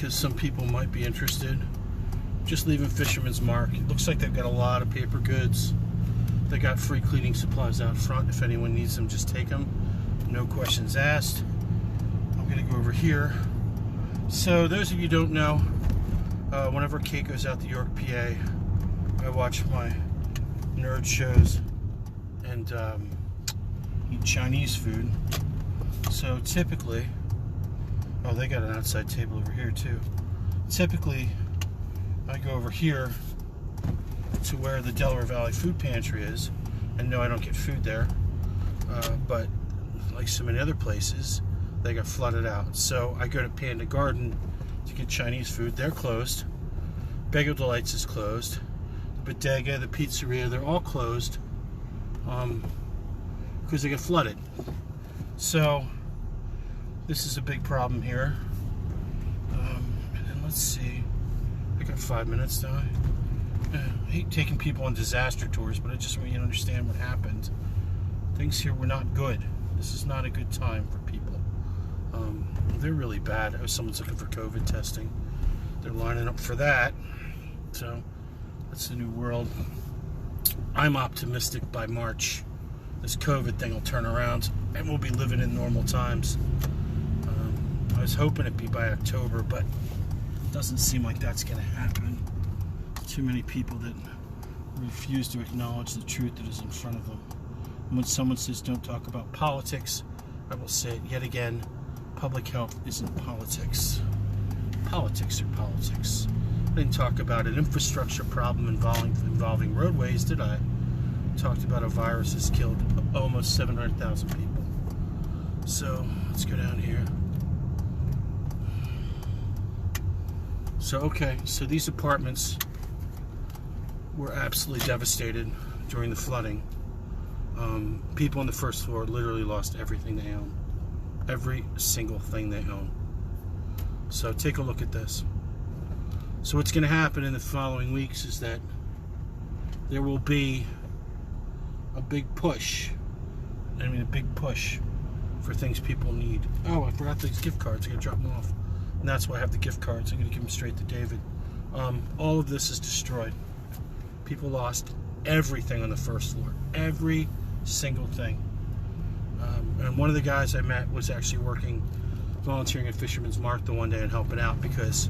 because some people might be interested. Just leaving Fisherman's Mark. It looks like they've got a lot of paper goods. They got free cleaning supplies out front. If anyone needs them, just take them. No questions asked. I'm gonna go over here. So those of you who don't know, whenever Kate goes out to York, PA, I watch my nerd shows and eat Chinese food. So typically, oh, they got an outside table over here too. Typically, I go over here to where the Delaware Valley Food Pantry is, and no, I don't get food there, but like so many other places, they got flooded out. So I go to Panda Garden to get Chinese food. They're closed. Bagel Delights is closed. The Bodega, the pizzeria, they're all closed because they got flooded. So this is a big problem here. And then let's see. I got 5 minutes, don't I? I hate taking people on disaster tours, but I just want you to understand what happened. Things here were not good. This is not a good time for people. They're really bad. Oh, someone's looking for COVID testing. They're lining up for that. So that's the new world. I'm optimistic by March this COVID thing will turn around and we'll be living in normal times. I was hoping it'd be by October, but it doesn't seem like that's going to happen. Too many people that refuse to acknowledge the truth that is in front of them. And when someone says don't talk about politics, I will say it yet again, public health isn't politics. Politics are politics. I didn't talk about an infrastructure problem involving roadways, did I? Talked about a virus that's killed almost 700,000 people. So let's go down here. So okay, so these apartments were absolutely devastated during the flooding. People on the first floor literally lost everything they own. Every single thing they own. So take a look at this. So what's going to happen in the following weeks is that there will be a big push. I mean a big push for things people need. Oh, I forgot these gift cards. I got to drop them off. And that's why I have the gift cards. I'm going to give them straight to David. All of this is destroyed. People lost everything on the first floor. Every single thing. And one of the guys I met was actually volunteering at Fisherman's Mark the one day and helping out because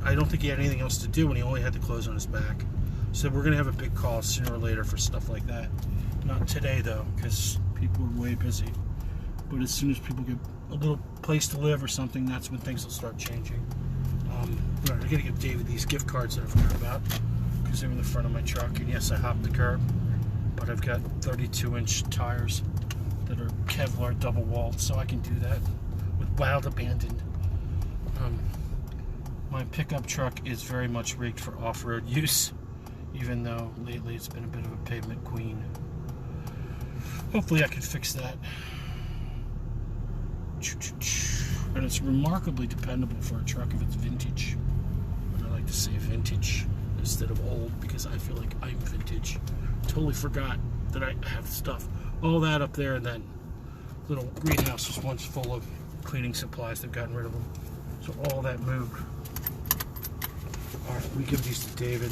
I don't think he had anything else to do and he only had the clothes on his back. So we're going to have a big call sooner or later for stuff like that. Not today though, because people are way busy. But as soon as people get a little place to live or something, that's when things will start changing. I'm going to give David these gift cards that I forgot about because they were in the front of my truck. And yes, I hopped the curb, but I've got 32-inch tires that are Kevlar double-walled, so I can do that with wild abandon. My pickup truck is very much rigged for off-road use, even though lately it's been a bit of a pavement queen. Hopefully I can fix that. And it's remarkably dependable for a truck if it's vintage. But I like to say vintage instead of old because I feel like I'm vintage. Totally forgot that I have stuff. All that up there, and that little greenhouse was once full of cleaning supplies. They've gotten rid of them. So all that moved. Alright, we give these to David.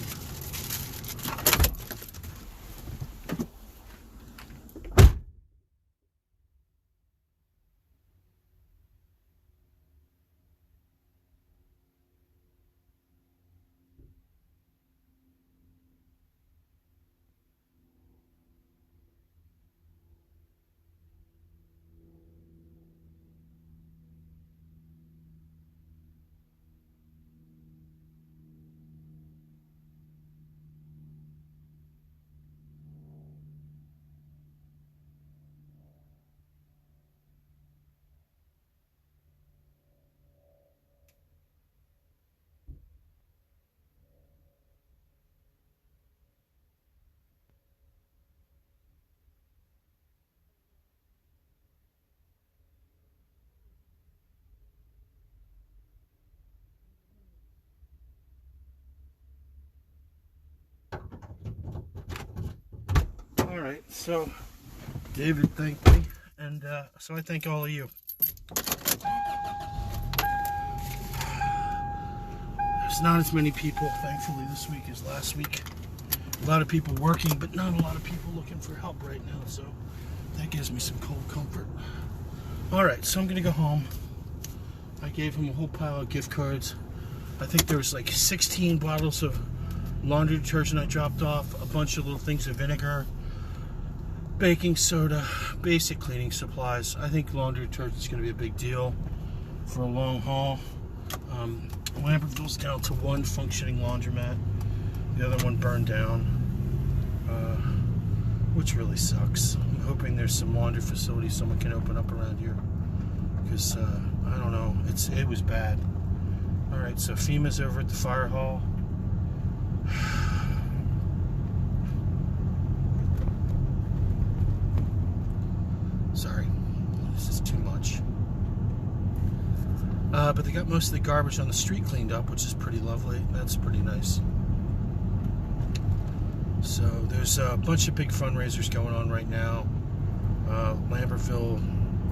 Alright, so David thanked me, and so I thank all of you. There's not as many people, thankfully, this week as last week. A lot of people working, but not a lot of people looking for help right now, so that gives me some cold comfort. Alright, so I'm going to go home. I gave him a whole pile of gift cards. I think there was like 16 bottles of laundry detergent I dropped off, a bunch of little things of vinegar, baking soda, basic cleaning supplies. I think laundry detergent is going to be a big deal for a long haul. Lambertville's down to one functioning laundromat. The other one burned down, which really sucks. I'm hoping there's some laundry facility someone can open up around here, because I don't know, it was bad. Alright, so FEMA's over at the fire hall. Sorry, this is too much. But they got most of the garbage on the street cleaned up, which is pretty lovely. That's pretty nice. So there's a bunch of big fundraisers going on right now. Lambertville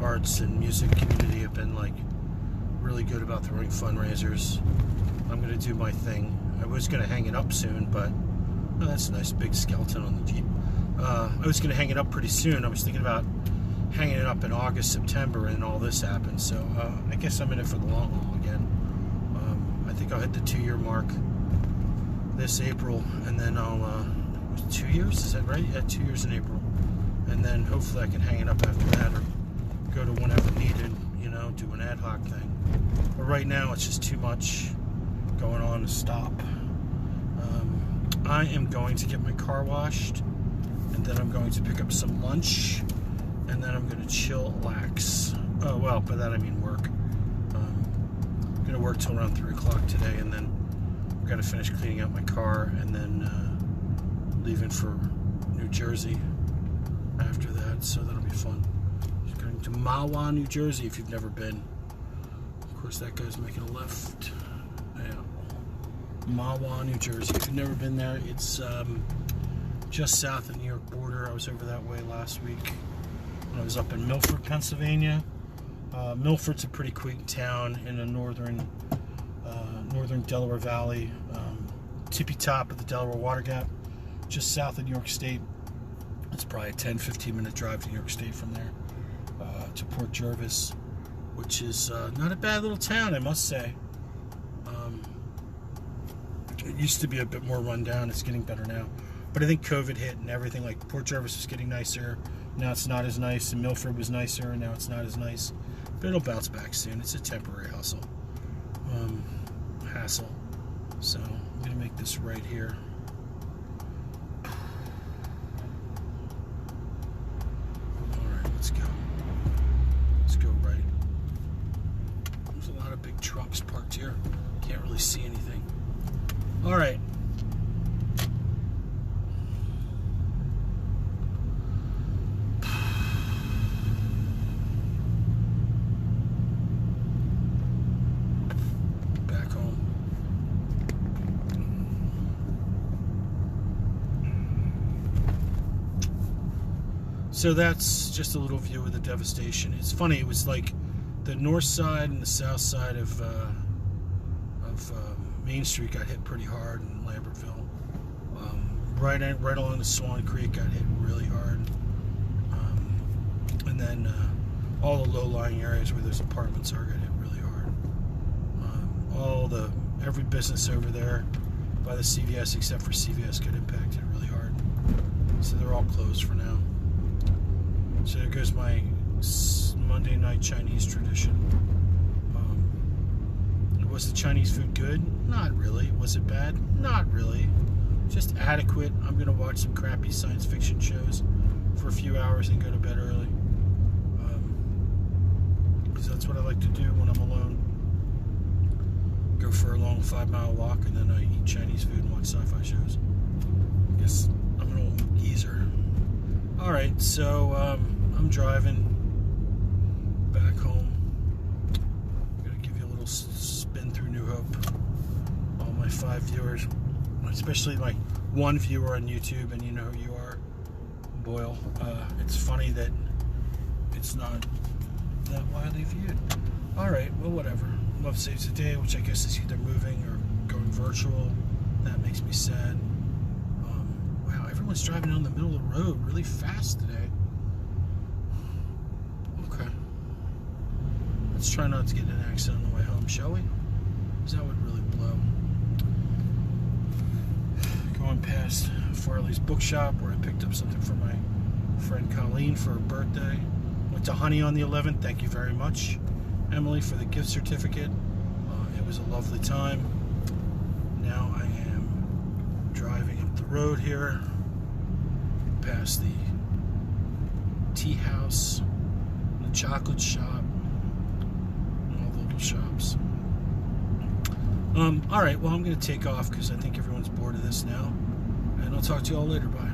Arts and Music Community have been like really good about throwing fundraisers. I'm going to do my thing. I was going to hang it up soon, but oh, that's a nice big skeleton on the Jeep. I was going to hang it up pretty soon. I was thinking about hanging it up in August, September, and all this happened. So I guess I'm in it for the long haul again. I think I'll hit the 2-year mark this April, and then I'll 2 years, is that right? Yeah, 2 years in April, and then hopefully I can hang it up after that, or go to whenever needed, you know, do an ad hoc thing. But right now it's just too much going on to stop. I am going to get my car washed, and then I'm going to pick up some lunch, and then I'm going to chillax. Oh, well, by that I mean work. I'm going to work till around 3 o'clock today, and then I've got to finish cleaning out my car, and then leaving for New Jersey after that, so that'll be fun. Just going to Mahwah, New Jersey, if you've never been. Of course, that guy's making a left. Yeah. Mahwah, New Jersey. If you've never been there, it's just south of the New York border. I was over that way last week when I was up in Milford, Pennsylvania. Milford's a pretty quaint town in the northern Delaware Valley, tippy top of the Delaware Water Gap, just south of New York State. It's probably a 10-15 minute drive to New York State from there, to Port Jervis, which is not a bad little town, I must say. It used to be a bit more run down. It's getting better now, but I think COVID hit and everything. Like Port Jervis was getting nicer, now it's not as nice, and Milford was nicer, and now it's not as nice, but it'll bounce back soon. It's a temporary hassle. So I'm gonna make this right here. Let's go right. There's a lot of big trucks parked here. Can't really see anything. All right. Back home. So that's just a little view of the devastation. It's funny, it was like the north side and the south side of Main Street got hit pretty hard in Lambertville. Right along the Swan Creek got hit really hard. And then all the low-lying areas where those apartments are got hit really hard. Every business over there by the CVS, except for CVS, got impacted really hard. So they're all closed for now. So there goes my Monday night Chinese tradition. Was the Chinese food good? Not really. Was it bad? Not really. Just adequate. I'm going to watch some crappy science fiction shows for a few hours and go to bed early. Because that's what I like to do when I'm alone. Go for a long 5-mile walk, and then I eat Chinese food and watch sci-fi shows. I guess I'm an old geezer. Alright, so I'm driving back home. I'm going to give you a little spin through New Hope. All my 5 viewers, especially my 1 viewer on YouTube, and you know who you are, Boyle. It's funny that it's not that widely viewed. Alright, well, whatever. Love Saves the Day, which I guess is either moving or going virtual. That makes me sad. Wow, everyone's driving down the middle of the road really fast today. Okay. Let's try not to get in an accident on the way home, shall we? Because that would really blow. Going past Farley's Bookshop, where I picked up something for my friend Colleen for her birthday. Went to Honey on the 11th. Thank you very much, Emily, for the gift certificate. It was a lovely time. Now I am driving up the road here, past the tea house, the chocolate shop, and all the little shops. Alright, well, I'm going to take off because I think everyone's bored of this now. And I'll talk to you all later. Bye.